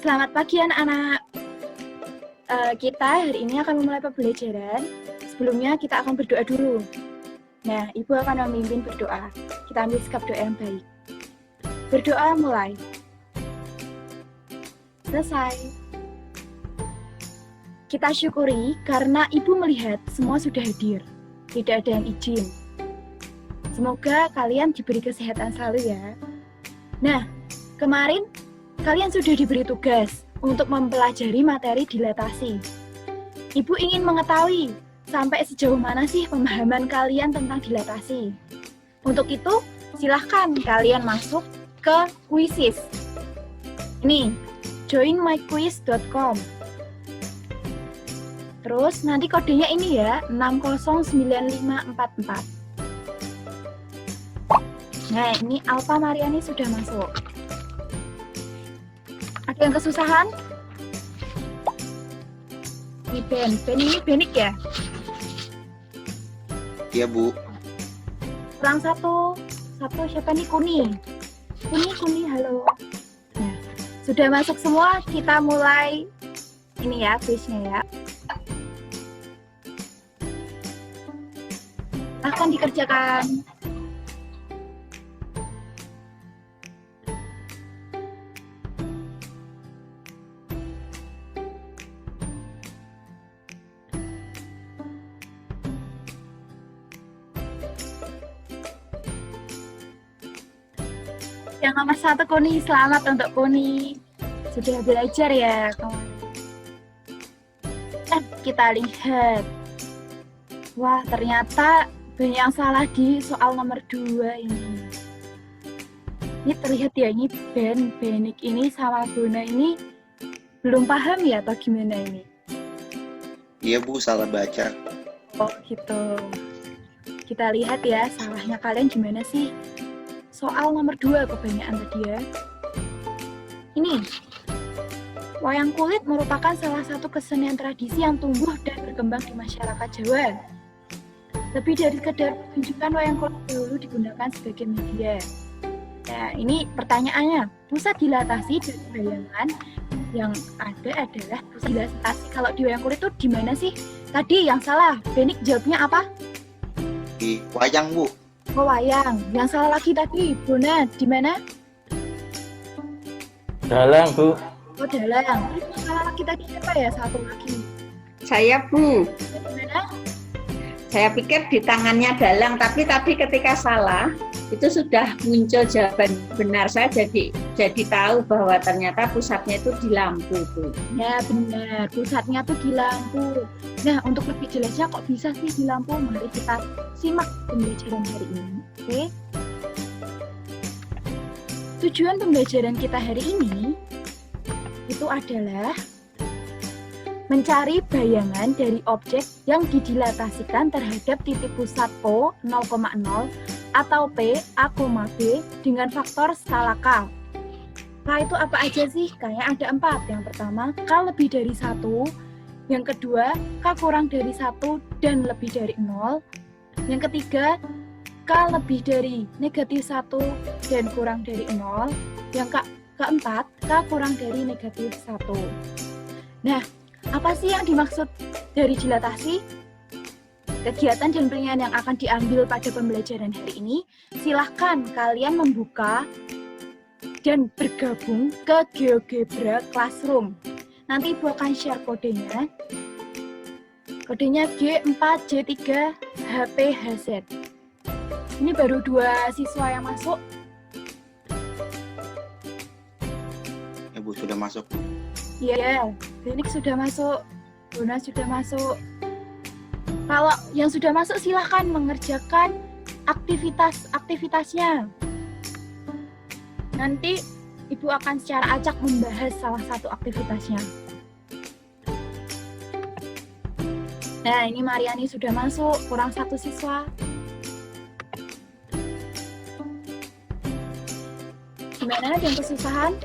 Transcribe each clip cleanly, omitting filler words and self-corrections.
Selamat pagi anak-anak. Kita hari ini akan memulai pembelajaran. Sebelumnya kita akan berdoa dulu. Nah, Ibu akan memimpin berdoa. Kita ambil sikap doa yang baik. Berdoa mulai. Selesai. Kita syukuri karena Ibu melihat semua sudah hadir. Tidak ada yang izin. Semoga kalian diberi kesehatan selalu ya. Nah, kemarin kalian sudah diberi tugas untuk mempelajari materi dilatasi. Ibu ingin mengetahui sampai sejauh mana sih pemahaman kalian tentang dilatasi. Untuk itu, silahkan kalian masuk ke Quizzes. Ini, joinmyquiz.com. Terus nanti kodenya ini ya, 609544. Nah, ini Alfa Mariani sudah masuk. Ada yang kesusahan? Ini Ben ini Benik ya? Iya, Bu. Kurang satu siapa nih? Kuni, halo. Nah, sudah masuk semua, kita mulai ini ya, quiznya ya. Akan dikerjakan. Yang nomor 1 Kuni, selamat untuk Kuni. Sudah belajar ya kemarin. Kita lihat. Wah, ternyata banyak yang salah di soal nomor 2 ini. Ini terlihat ya, ini Benik ini sama Bona ini belum paham ya atau gimana ini? Iya, Bu, salah baca. Oh gitu. Kita lihat ya, salahnya kalian gimana sih? Soal nomor 2 kebanyakan tadi ya. Ini, wayang kulit merupakan salah satu kesenian tradisi yang tumbuh dan berkembang di masyarakat Jawa. Lebih dari sekedar pertunjukan, wayang kulit dahulu digunakan sebagai media. Nah, ini pertanyaannya, pusat dilatasi dari bayangan yang ada adalah pusat dilatasi kalau di wayang kulit itu di mana sih? Tadi yang salah, Benik jawabnya apa? Di wayang, Bu. Oh, wayang. Yang salah lagi tadi, Bona, di mana? Dalang, Bu. Oh, dalang. Yang salah lagi tadi siapa ya? Satu lagi. Saya, Bu. Di mana? Saya pikir di tangannya dalang, tapi tadi ketika salah, itu sudah muncul jawaban benar. Saya jadi tahu bahwa ternyata pusatnya itu di lampu, Bu. Ya, benar. Pusatnya tuh di lampu. Nah, untuk lebih jelasnya kok bisa sih di lampu? Mari kita simak pembelajaran hari ini. Oke? Tujuan pembelajaran kita hari ini itu adalah mencari bayangan dari objek yang didilatasikan terhadap titik pusat O 0,0 atau P A, B dengan faktor skala K. K itu apa aja sih? Kayaknya ada 4. Yang pertama, K lebih dari 1. Yang kedua, K kurang dari 1 dan lebih dari 0. Yang ketiga, K lebih dari negatif 1 dan kurang dari 0. Yang keempat, K kurang dari negatif 1. Nah, apa sih yang dimaksud dari dilatasi? Kegiatan dan pilihan yang akan diambil pada pembelajaran hari ini, silahkan kalian membuka dan bergabung ke GeoGebra Classroom. Nanti Ibu akan share kodenya. Kodenya G4J3HPHZ. Ini baru 2 siswa yang masuk. Ya, Bu, sudah masuk. Iya, Benik sudah masuk. Bona sudah masuk. Kalau yang sudah masuk silahkan mengerjakan aktivitasnya. Nanti Ibu akan secara acak membahas salah satu aktivitasnya. Nah, ini Mariani sudah masuk, kurang 1 siswa. Gimana, ada yang kesusahan?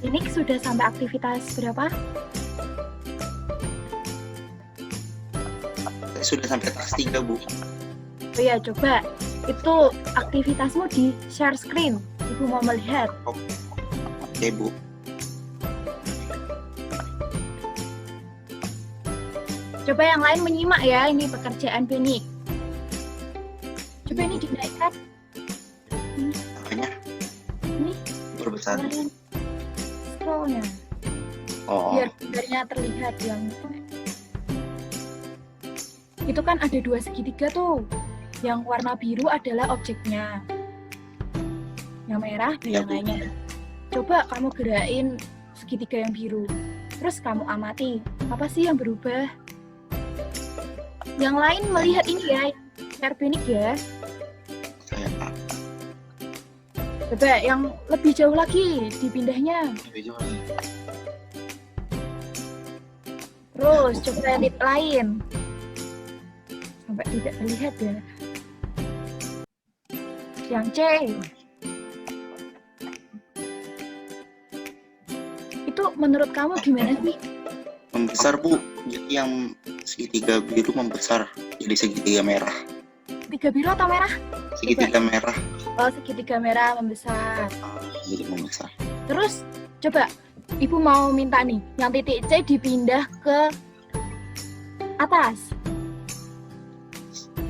Ini sudah sampai aktivitas berapa? Saya sudah sampai tas 3, Bu. Oh ya, coba itu aktivitasmu di share screen. Ibu mau melihat. Oke, Bu. Coba yang lain menyimak ya, ini pekerjaan Benik. Coba ini dinaikkan. Apanya? Ini Perbesar. kalian scrollnya. Oh, Biar gambarnya terlihat yang itu kan ada 2 segitiga tuh. Yang warna biru adalah objeknya. Yang merah Iya, Bu. bayangannya. Coba kamu gerakin segitiga yang biru. Terus kamu amati, apa sih yang berubah? Yang lain melihat ini ya, share Benik ya. saya Coba yang lebih jauh lagi dipindahnya. lebih jauh lagi. Terus coba edit lain. Sampai tidak terlihat ya. Yang C. Itu menurut kamu gimana sih? Membesar, Bu. Jadi yang segitiga biru membesar jadi segitiga merah. Segitiga biru atau merah? Segitiga merah Oh, segitiga merah membesar. jadi membesar. Terus coba Ibu mau minta nih, yang titik C dipindah ke atas.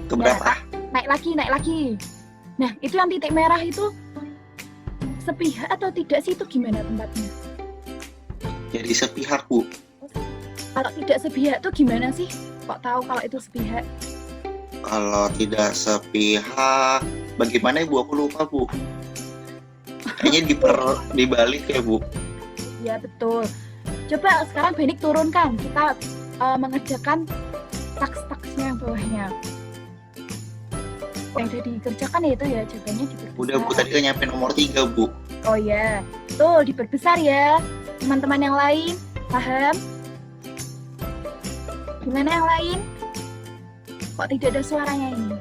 Ke berapa? Naik lagi. Nah, itu yang titik merah itu sepihak atau tidak sih, itu gimana tempatnya? Jadi sepihak, Bu. Kalau tidak sepihak tuh gimana sih? Kok tahu kalau itu sepihak? Kalau tidak sepihak, bagaimana Ibu? Aku lupa, Bu. Kayaknya dibalik ya, Bu. Ya betul. Coba sekarang Benik turunkan. Kita mengerjakan taks-taksnya yang bawahnya. Yang udah dikerjakan ya itu ya, jawabannya diperbesar. Udah, Bu. Tadi kan nyampe nomor 3, Bu. Oh ya, tuh diperbesar ya. Teman-teman yang lain, paham? Gimana yang lain? Kok tidak ada suaranya ini?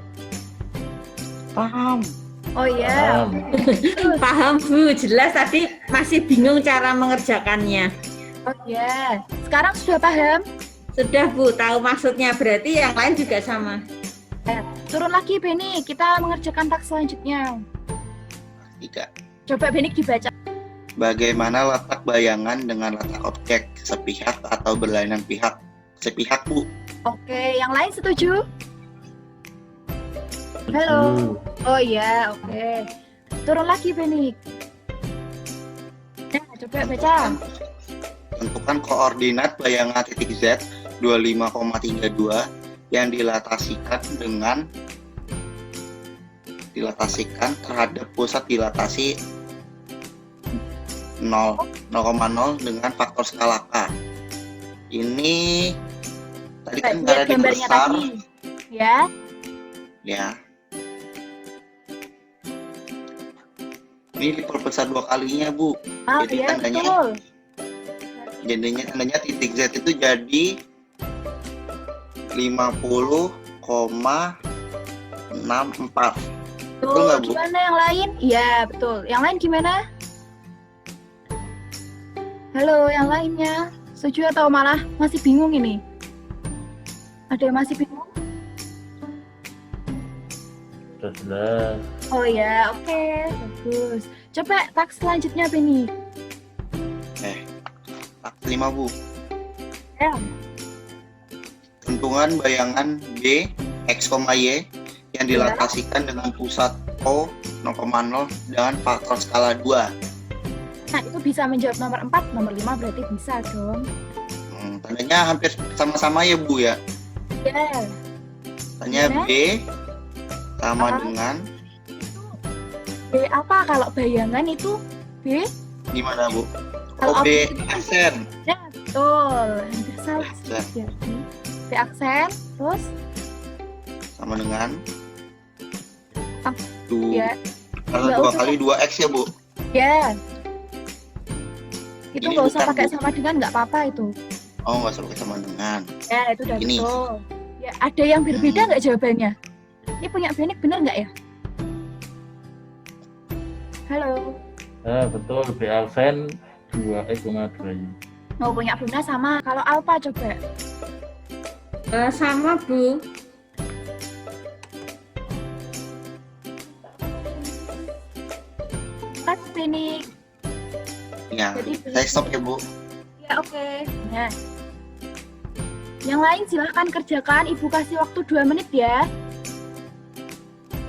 Paham. Oh ya, Paham Bu, jelas tadi masih bingung cara mengerjakannya. oh ya. Sekarang sudah paham? Sudah Bu, tahu maksudnya, berarti yang lain juga sama. Turun lagi Beni, kita mengerjakan taks selanjutnya. 3. Coba Benik dibaca. Bagaimana letak bayangan dengan letak objek sepihak atau berlainan pihak? Sepihak, Bu. Oke, yang lain setuju? Halo. Oh iya, oke. Turun lagi Benik. Nah, coba baca. Tentukan koordinat bayangan titik Z 25,32 yang dilatasikan terhadap pusat dilatasi 0,0 dengan faktor skala K. Ini tadi kan Lihat karena gambarnya dibesar, tadi. Ya. ya. Ini diperbesar 2 kalinya, Bu. Ah, Jadi iya, tandanya- betul. Tandanya titik Z itu jadi 50,64. Betul Tuh, nggak, Bu? gimana yang lain? Iya, betul. Yang lain gimana? Halo, yang lainnya. Setuju atau malah masih bingung ini? Ada yang masih bingung? Sudah. Oh ya, oke. Bagus. Coba taks selanjutnya, Beni. Taks 5, Bu. Ya. Tentukan bayangan B, X, Y yang dilatasikan dengan pusat O 0,0 dengan faktor skala 2. Nah, itu bisa menjawab nomor 4, nomor 5 berarti bisa dong. Tandanya hampir sama-sama ya, Bu ya. Ya. Tanya Gimana? B sama Ah. dengan B apa kalau bayangan itu B? gimana, Bu? Kalau Oh, B objek- aksen. Ya, betul. Hampir salah sih. Aksen. Jadi, B aksen, terus Sama dengan Ah, dua, ya, kalau nggak 2 usah. kali 2X ya, Bu. ya. Itu Ini nggak usah bukan, pakai Bu. sama dengan, nggak apa-apa itu. Oh, nggak usah pakai sama dengan. Ya, itu udah Ini. betul. Ya, ada yang berbeda nggak jawabannya? Ini punya Benik benar nggak ya? Halo. Betul, B aksen 2,2. Mau punya Bunda sama. Kalau Alfa coba. Sama Bu. Denik. Ya, Jadi saya stop ya, Bu. Ya, oke. Nah, yang lain silahkan kerjakan. Ibu kasih waktu 2 menit ya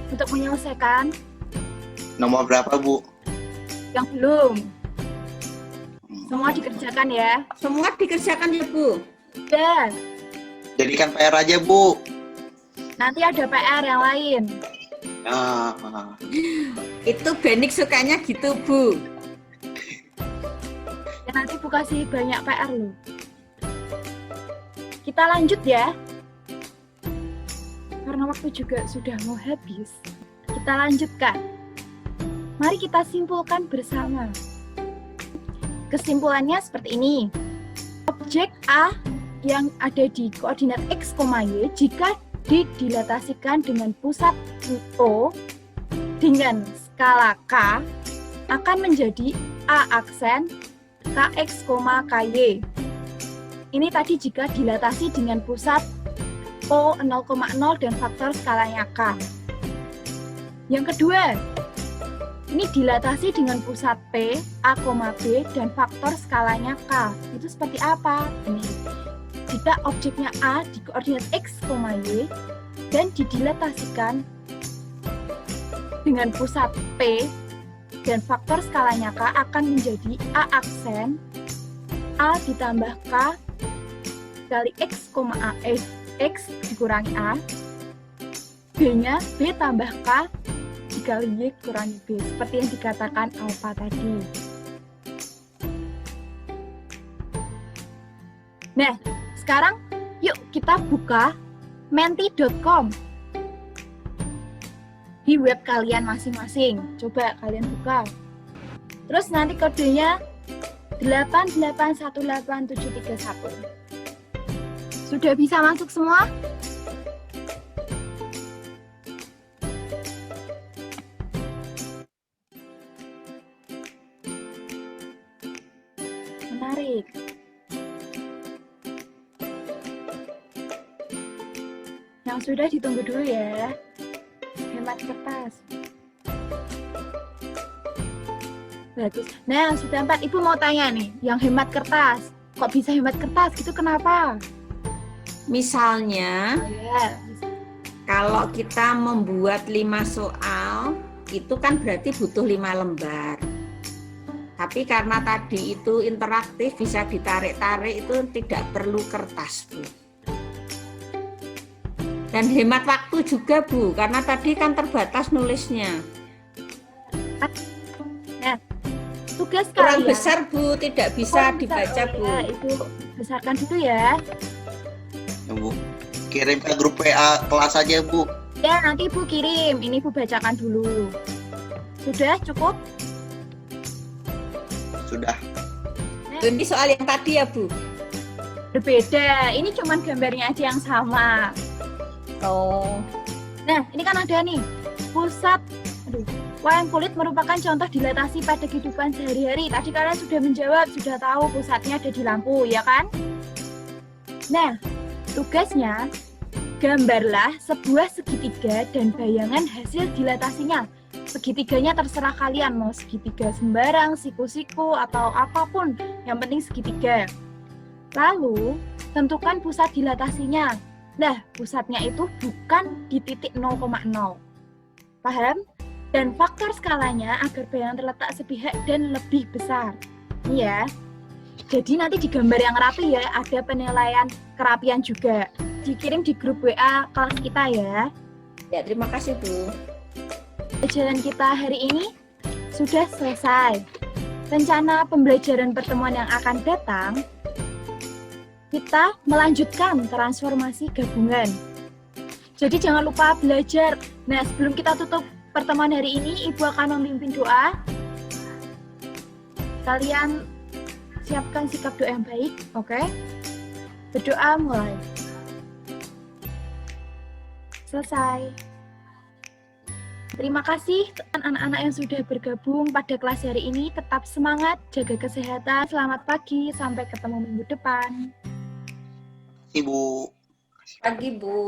untuk menyelesaikan. Nomor berapa, Bu? Yang belum. Semua dikerjakan ya. Semua dikerjakan ya Bu. Ya, Jadikan PR aja, Bu. nanti ada PR yang lain. Nah, Itu Benik sukanya gitu Bu. Ya, nanti Bu kasih banyak PR loh. Kita lanjut ya. Karena waktu juga sudah mau habis. Kita lanjutkan. Mari kita simpulkan bersama. Kesimpulannya seperti ini. Objek A yang ada di koordinat X, Y jika didilatasikan dengan pusat O dengan skala K akan menjadi A aksen KX, KY. Ini tadi jika dilatasi dengan pusat O 0,0 dan faktor skalanya K. Yang kedua, ini dilatasi dengan pusat P, A, B, dan faktor skalanya K. Itu seperti apa? Ini. Jika objeknya A di koordinat X, Y, dan didilatasikan dengan pusat P dan faktor skalanya K akan menjadi A aksen A ditambah K kali X, X dikurangi A, B-nya B tambah K dikali Y kurangi B, seperti yang dikatakan alfa tadi. Nah, sekarang yuk kita buka menti.com di web kalian masing-masing. Coba kalian buka. Terus nanti kodenya 8818731. Sudah bisa masuk semua? Menarik. Yang sudah ditunggu dulu ya. Hemat kertas. Bagus. Nah, sudah 4. Ibu mau tanya nih, yang hemat kertas. Kok bisa hemat kertas? Itu kenapa? Misalnya, Ya, kalau kita membuat 5 soal, itu kan berarti butuh 5 lembar. Tapi karena tadi itu interaktif, bisa ditarik-tarik, itu tidak perlu kertas, Bu. Dan hemat waktu juga, Bu, karena tadi kan terbatas nulisnya. tugas Kurang kalian. besar, Bu, tidak bisa dibaca, Bu. Ya, Ibu besarkan dulu ya. ya, Bu. Kirim ke grup WA kelas aja, Bu. Ya, nanti Ibu kirim. Ini Ibu bacakan dulu. Sudah cukup? Sudah. Ini soal yang tadi ya, Bu. Berbeda. Ini cuman gambarnya aja yang sama. Oh. Nah, ini kan ada nih. Pusat wayang kulit merupakan contoh dilatasi pada kehidupan sehari-hari. Tadi kalian sudah menjawab, sudah tahu pusatnya ada di lampu, ya kan? Nah, tugasnya gambarlah sebuah segitiga dan bayangan hasil dilatasinya. Segitiganya terserah kalian, mau segitiga sembarang, siku-siku, atau apapun. Yang penting segitiga. Lalu, tentukan pusat dilatasinya. Nah, pusatnya itu bukan di titik 0,0. Paham? Dan faktor skalanya agar bayangan terletak sepihak dan lebih besar. Ini ya. Jadi nanti di gambar yang rapi ya, ada penilaian kerapian juga. Dikirim di grup WA kelas kita ya. Ya, terima kasih, Bu. Pembelajaran kita hari ini sudah selesai. Rencana pembelajaran pertemuan yang akan datang, kita melanjutkan transformasi gabungan. Jadi jangan lupa belajar. Nah, sebelum kita tutup pertemuan hari ini, Ibu akan memimpin doa. Kalian siapkan sikap doa yang baik, oke? Berdoa mulai. Selesai. Terima kasih anak-anak yang sudah bergabung pada kelas hari ini. Tetap semangat, jaga kesehatan. Selamat pagi, sampai ketemu minggu depan. Ibu. Pagi, Bu.